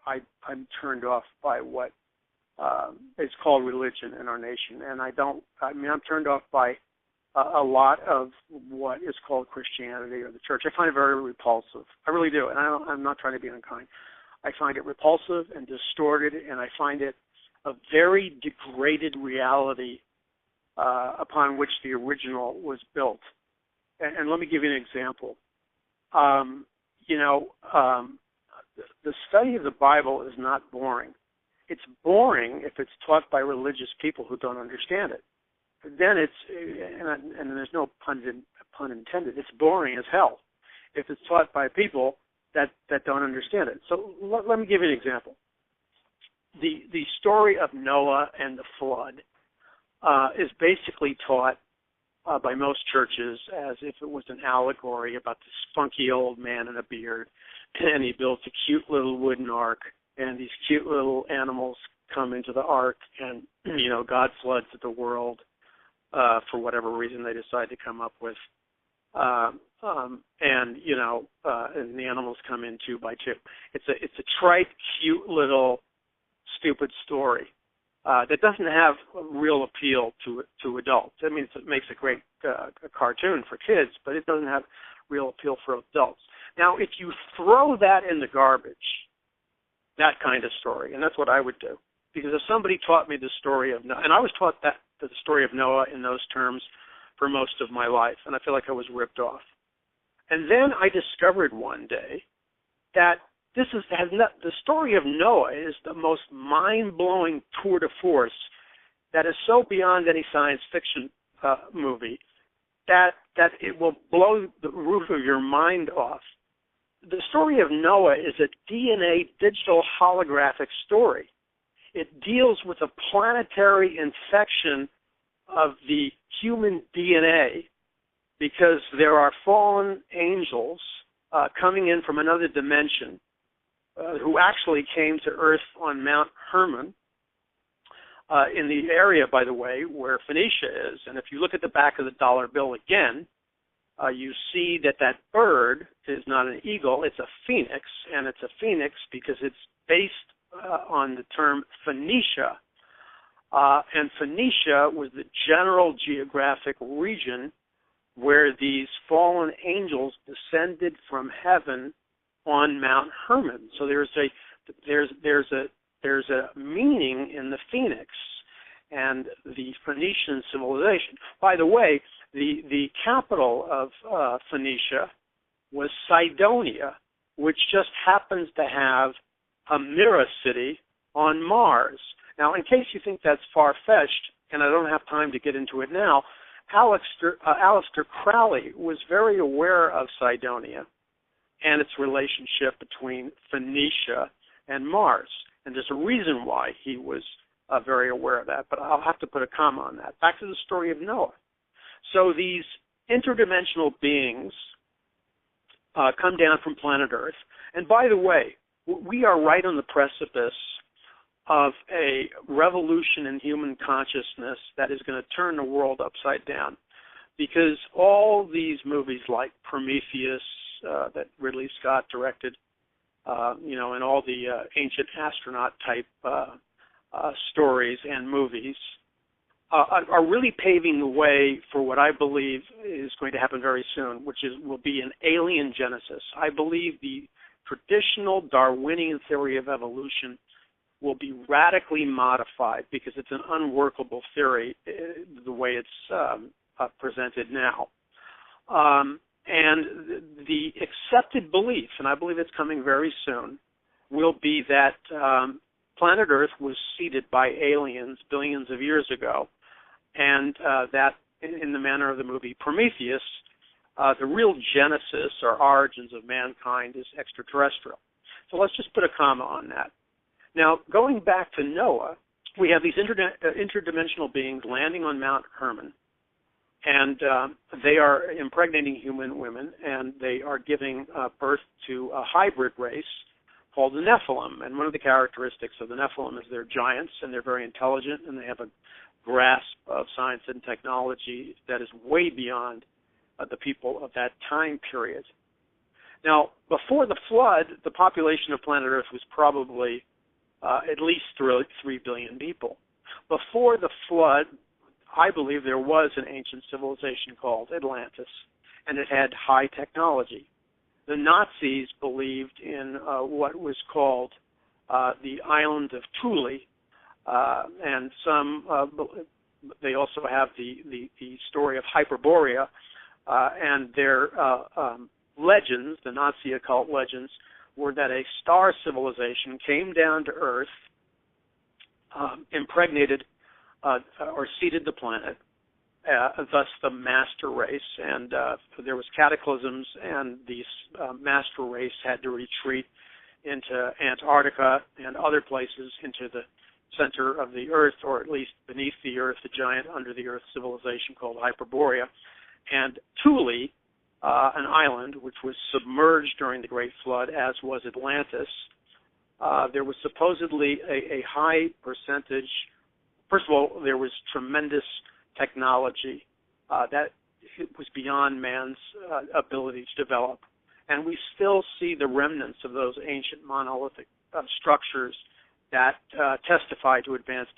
I'm turned off by what is called religion in our nation, and I'm turned off by a lot of what is called Christianity or the church. I find it very repulsive. I really do, and I'm not trying to be unkind. I find it repulsive and distorted, and I find it a very degraded reality upon which the original was built. And let me give you an example. The study of the Bible is not boring. It's boring if it's taught by religious people who don't understand it. Then and there's no pun intended, it's boring as hell if it's taught by people that don't understand it. So let me give you an example. The story of Noah and the flood is basically taught by most churches as if it was an allegory about this funky old man in a beard, and he built a cute little wooden ark, and these cute little animals come into the ark, and God floods the world for whatever reason they decide to come up with, and the animals come in 2 by 2. It's a trite, cute little stupid story that doesn't have real appeal to adults. I mean, it makes a great cartoon for kids, but it doesn't have real appeal for adults. Now, if you throw that in the garbage, that kind of story, and that's what I would do, because if somebody taught me the story of Noah, and I was taught the story of Noah in those terms for most of my life, and I feel like I was ripped off. And then I discovered one day that the story of Noah is the most mind-blowing tour de force that is so beyond any science fiction movie that it will blow the roof of your mind off. The story of Noah is a DNA digital holographic story. It deals with a planetary infection of the human DNA because there are fallen angels coming in from another dimension who actually came to Earth on Mount Hermon in the area, by the way, where Phoenicia is. And if you look at the back of the dollar bill again, you see that bird is not an eagle, it's a phoenix, and it's a phoenix because it's based on the term Phoenicia. And Phoenicia was the general geographic region where these fallen angels descended from heaven on Mount Hermon. So there's a meaning in the phoenix and the Phoenician civilization. By the way, the capital of Phoenicia was Cydonia, which just happens to have a mirror city on Mars. Now, in case you think that's far-fetched, and I don't have time to get into it now, Aleister Crowley was very aware of Cydonia and its relationship between Phoenicia and Mars. And there's a reason why he was very aware of that, but I'll have to put a comma on that. Back to the story of Noah. So these interdimensional beings come down from planet Earth. And by the way, we are right on the precipice of a revolution in human consciousness that is going to turn the world upside down. Because all these movies like Prometheus that Ridley Scott directed, and all the ancient astronaut type stories and movies are really paving the way for what I believe is going to happen very soon, which will be an alien genesis. I believe the traditional Darwinian theory of evolution will be radically modified because it's an unworkable theory the way it's presented now. And the accepted belief, and I believe it's coming very soon, will be that planet Earth was seeded by aliens billions of years ago, and that in the manner of the movie Prometheus, the real genesis or origins of mankind is extraterrestrial. So let's just put a comma on that. Now, going back to Noah, we have these interdimensional beings landing on Mount Hermon, and they are impregnating human women, and they are giving birth to a hybrid race called the Nephilim. And one of the characteristics of the Nephilim is they're giants, and they're very intelligent, and they have a grasp of science and technology that is way beyond the people of that time period. Now, before the flood, the population of planet Earth was probably at least 3 billion people. Before the flood, I believe there was an ancient civilization called Atlantis, and it had high technology. The Nazis believed in what was called the island of Thule, and they also have the story of Hyperborea, and their legends, the Nazi occult legends, were that a star civilization came down to Earth, impregnated or seeded the planet, thus the master race, and there was cataclysms, and the master race had to retreat into Antarctica and other places into the center of the Earth, or at least beneath the Earth, the giant under-the-earth civilization called Hyperborea. And Thule, an island which was submerged during the Great Flood, as was Atlantis, there was supposedly a high percentage. First of all, there was tremendous technology that was beyond man's ability to develop. And we still see the remnants of those ancient monolithic structures that testify to advanced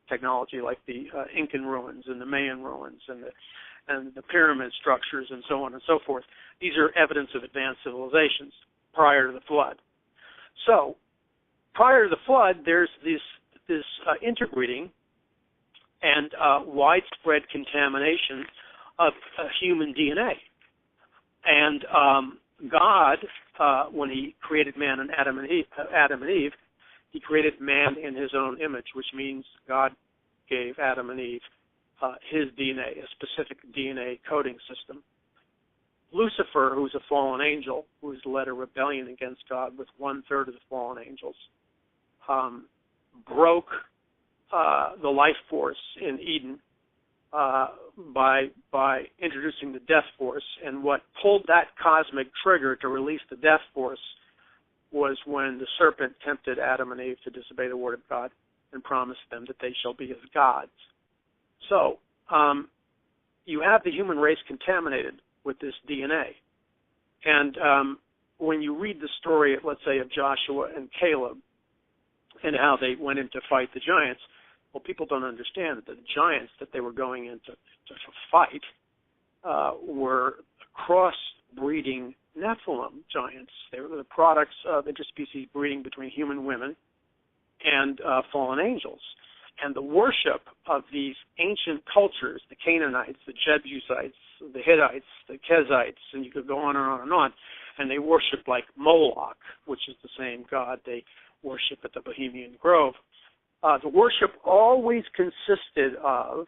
technology, like the Incan ruins and the Mayan ruins and the pyramid structures and so on and so forth. These are evidence of advanced civilizations prior to the flood. So prior to the flood, there's this interbreeding and widespread contamination of human DNA. And God, when he created man and Adam and Eve, he created man in his own image, which means God gave Adam and Eve his DNA, a specific DNA coding system. Lucifer, who's a fallen angel, who's led a rebellion against God with 1/3 of the fallen angels, broke the life force in Eden by introducing the death force. And what pulled that cosmic trigger to release the death force was when the serpent tempted Adam and Eve to disobey the word of God and promised them that they shall be as gods. So you have the human race contaminated with this DNA. And when you read the story, let's say, of Joshua and Caleb and how they went in to fight the giants, well, people don't understand that the giants that they were going in to fight were cross-breeding Nephilim giants. They were the products of interspecies breeding between human women and fallen angels. And the worship of these ancient cultures, the Canaanites, the Jebusites, the Hittites, the Kezites, and you could go on and on and on, and they worshiped like Moloch, which is the same god they worship at the Bohemian Grove. The worship always consisted of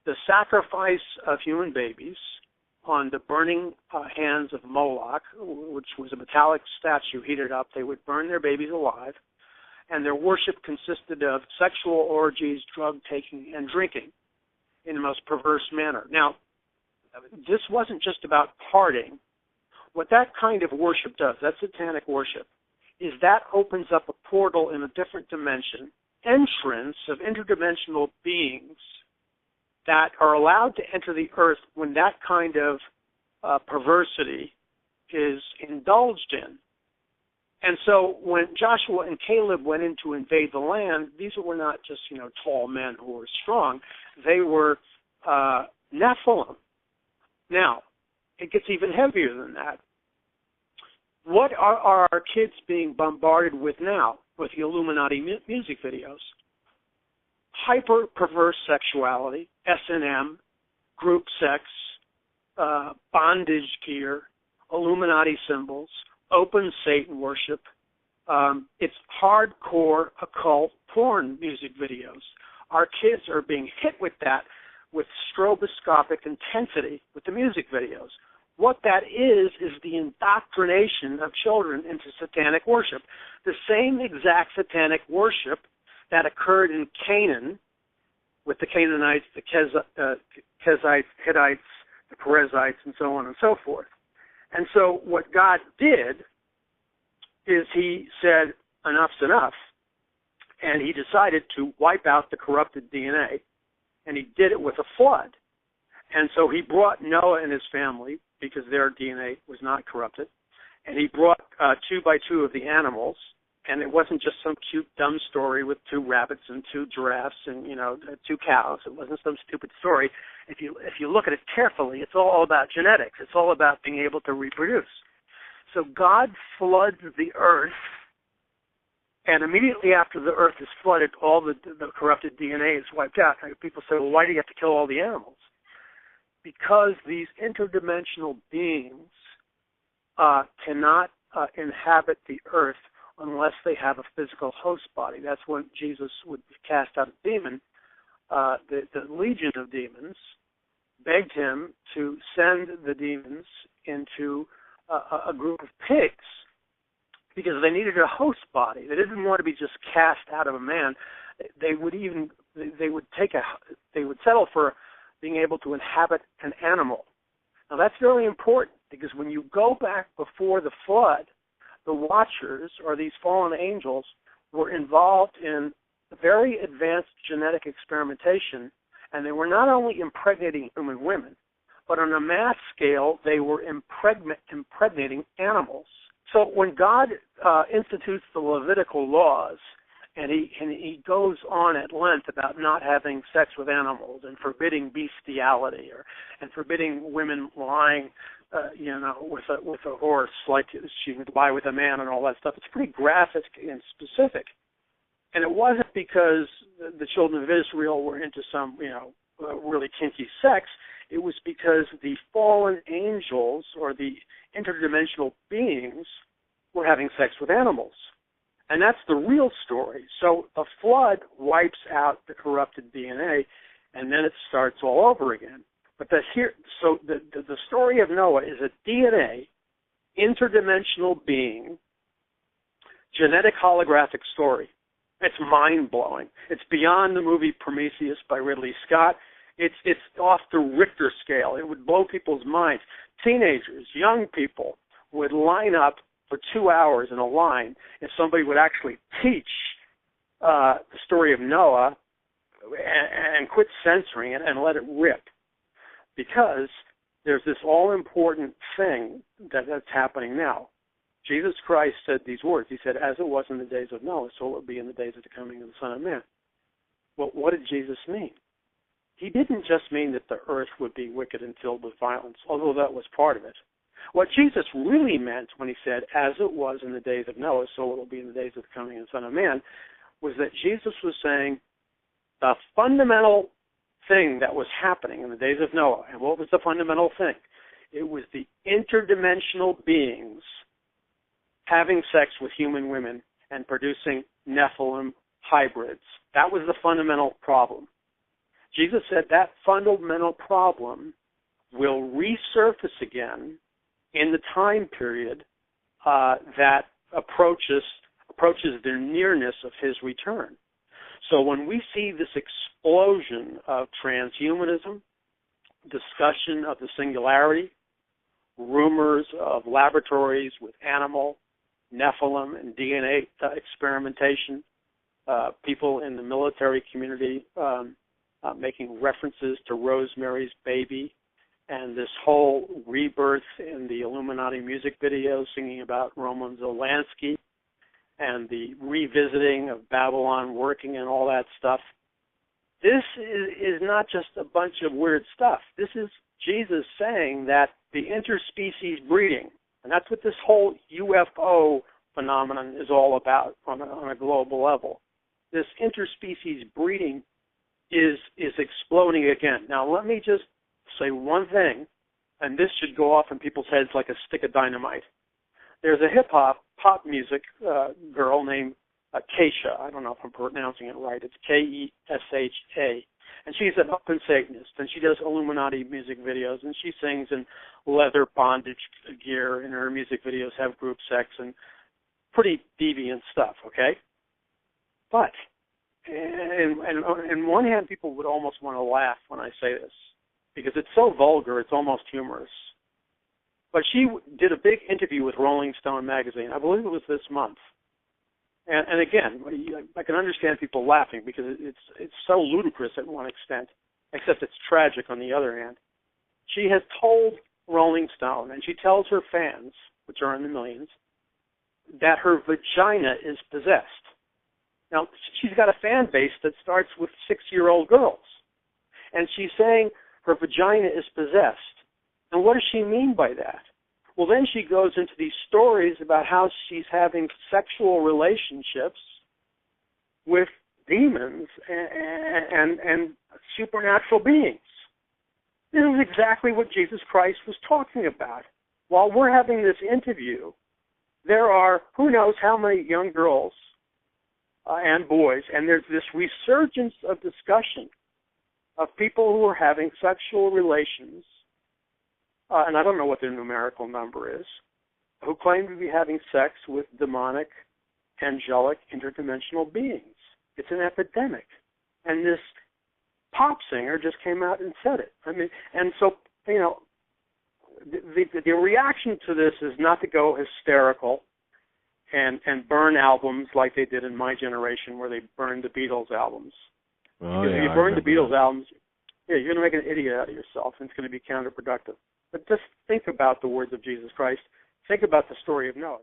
the sacrifice of human babies on the burning hands of Moloch, which was a metallic statue heated up. They would burn their babies alive, and their worship consisted of sexual orgies, drug-taking, and drinking in the most perverse manner. Now, this wasn't just about partying. What that kind of worship does, that satanic worship, is that opens up a portal in a different dimension, entrance of interdimensional beings that are allowed to enter the earth when that kind of perversity is indulged in. And so when Joshua and Caleb went in to invade the land, these were not just, tall men who were strong. They were Nephilim. Now, it gets even heavier than that. What are our kids being bombarded with now with the Illuminati music videos? Hyper-perverse sexuality, S&M, group sex, bondage gear, Illuminati symbols, open Satan worship. It's hardcore occult porn music videos. Our kids are being hit with that with stroboscopic intensity with the music videos. What that is the indoctrination of children into satanic worship. The same exact satanic worship that occurred in Canaan with the Canaanites, the Kezites, Hittites, the Perizzites, and so on and so forth. And so what God did is he said, enough's enough, and he decided to wipe out the corrupted DNA, and he did it with a flood. And so he brought Noah and his family because their DNA was not corrupted. And he brought 2 by 2 of the animals, and it wasn't just some cute, dumb story with 2 rabbits and 2 giraffes and 2 cows. It wasn't some stupid story. If you look at it carefully, it's all about genetics. It's all about being able to reproduce. So God floods the earth, and immediately after the earth is flooded, all the corrupted DNA is wiped out. And people say, well, why do you have to kill all the animals? Because these interdimensional beings cannot inhabit the earth unless they have a physical host body. That's when Jesus would cast out a demon. The legion of demons begged him to send the demons into a group of pigs because they needed a host body. They didn't want to be just cast out of a man. They would settle for being able to inhabit an animal. Now that's very important because when you go back before the flood, the Watchers, or these fallen angels, were involved in very advanced genetic experimentation, and they were not only impregnating human women, but on a mass scale, they were impregnating animals. So when God institutes the Levitical laws, and he goes on at length about not having sex with animals and forbidding bestiality and forbidding women lying, with a horse like she would lie with a man and all that stuff. It's pretty graphic and specific. And it wasn't because the children of Israel were into some, really kinky sex. It was because the fallen angels or the interdimensional beings were having sex with animals. And that's the real story. So the flood wipes out the corrupted DNA, and then it starts all over again. But the story of Noah is a DNA, interdimensional being, genetic holographic story. It's mind-blowing. It's beyond the movie Prometheus by Ridley Scott. It's off the Richter scale. It would blow people's minds. Teenagers, young people would line up for 2 hours in a line if somebody would actually teach the story of Noah and quit censoring it and let it rip. Because there's this all-important thing that's happening now. Jesus Christ said these words. He said, as it was in the days of Noah, so it will be in the days of the coming of the Son of Man. Well, what did Jesus mean? He didn't just mean that the earth would be wicked and filled with violence, although that was part of it. What Jesus really meant when he said, as it was in the days of Noah, so it will be in the days of the coming of the Son of Man, was that Jesus was saying the fundamental thing that was happening in the days of Noah. And what was the fundamental thing? It was the interdimensional beings having sex with human women and producing Nephilim hybrids. That was the fundamental problem. Jesus said that fundamental problem will resurface again in the time period that approaches the nearness of his return. So when we see this explosion of transhumanism, discussion of the singularity, rumors of laboratories with animal, Nephilim, and DNA experimentation, people in the military community making references to Rosemary's Baby, and this whole rebirth in the Illuminati music video singing about Roman Zelensky, and the revisiting of Babylon working and all that stuff. This is not just a bunch of weird stuff. This is Jesus saying that the interspecies breeding, and that's what this whole UFO phenomenon is all about on a global level. This interspecies breeding is exploding again. Now, let me just say one thing, and this should go off in people's heads like a stick of dynamite. There's a pop music girl named Kesha. I don't know if I'm pronouncing it right. It's Kesha. And she's an open Satanist, and she does Illuminati music videos, and she sings in leather bondage gear, and her music videos have group sex and pretty deviant stuff, okay? But, and on one hand, people would almost want to laugh when I say this, because it's so vulgar, it's almost humorous. But she did a big interview with Rolling Stone magazine. I believe it was this month. And again, I can understand people laughing because it's so ludicrous at one extent, except it's tragic on the other hand. She has told Rolling Stone, and she tells her fans, which are in the millions, that her vagina is possessed. Now, she's got a fan base that starts with 6-year-old girls, and she's saying her vagina is possessed. And what does she mean by that? Well, then she goes into these stories about how she's having sexual relationships with demons and supernatural beings. This is exactly what Jesus Christ was talking about. While we're having this interview, there are who knows how many young girls and boys, and there's this resurgence of discussion of people who are having sexual relations, and I don't know what their numerical number is, who claim to be having sex with demonic, angelic, interdimensional beings. It's an epidemic. And this pop singer just came out and said it. I mean, and so, you know, the reaction to this is not to go hysterical and burn albums like they did in my generation, where they burned the Beatles albums. Oh, because if you burn the Beatles albums, yeah, you're going to make an idiot out of yourself, and it's going to be counterproductive. But just think about the words of Jesus Christ. Think about the story of Noah.